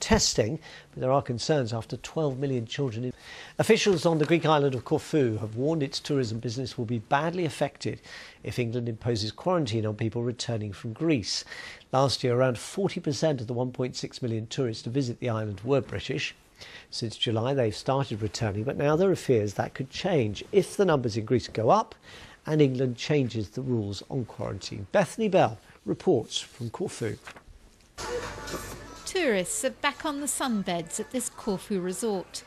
testing, but there are concerns after 12 million children. Officials on the Greek island of Corfu have warned its tourism business will be badly affected if England imposes quarantine on people returning from Greece. Last year, around 40% of the 1.6 million tourists to visit the island were British. Since July, they've started returning, but now there are fears that could change if the numbers in Greece go up and England changes the rules on quarantine. Bethany Bell reports from Corfu. Tourists are back on the sunbeds at this Corfu resort.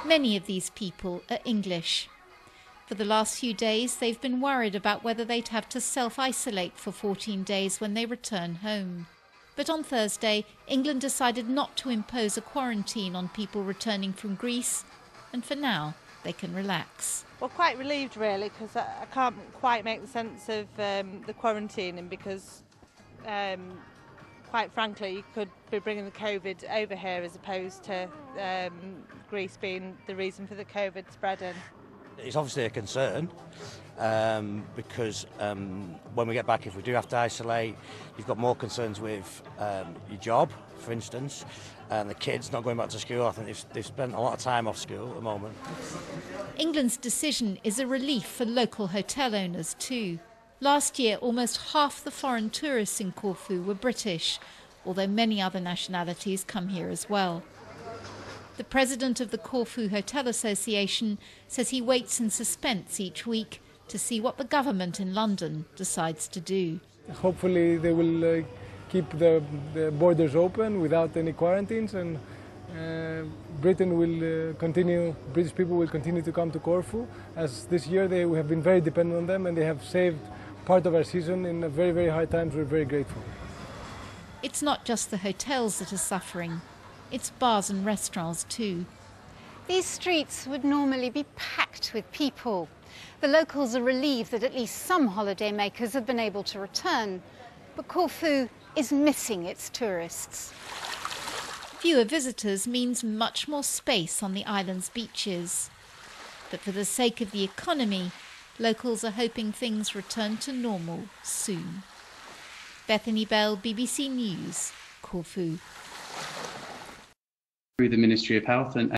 Many of these people are English. For the last few days, they've been worried about whether they'd have to self-isolate for 14 days when they return home. But on Thursday, England decided not to impose a quarantine on people returning from Greece, and for now, they can relax. Well, quite relieved really, because I can't quite make sense of the quarantining, because quite frankly you could be bringing the COVID over here as opposed to Greece being the reason for the COVID spreading. It's obviously a concern because when we get back, if we do have to isolate, you've got more concerns with your job, for instance, and the kids not going back to school. I think they've spent a lot of time off school at the moment. England's decision is a relief for local hotel owners too. Last year, almost half the foreign tourists in Corfu were British, although many other nationalities come here as well. The president of the Corfu Hotel Association says he waits in suspense each week to see what the government in London decides to do. Hopefully they will keep the borders open without any quarantines, and Britain will continue, British people will continue to come to Corfu, as this year we have been very dependent on them and they have saved part of our season in very, very hard times. We're very grateful. It's not just the hotels that are suffering. It's bars and restaurants too. These streets would normally be packed with people. The locals are relieved that at least some holidaymakers have been able to return. But Corfu is missing its tourists. Fewer visitors means much more space on the island's beaches. But for the sake of the economy, locals are hoping things return to normal soon. Bethany Bell, BBC News, Corfu. Through the Ministry of Health and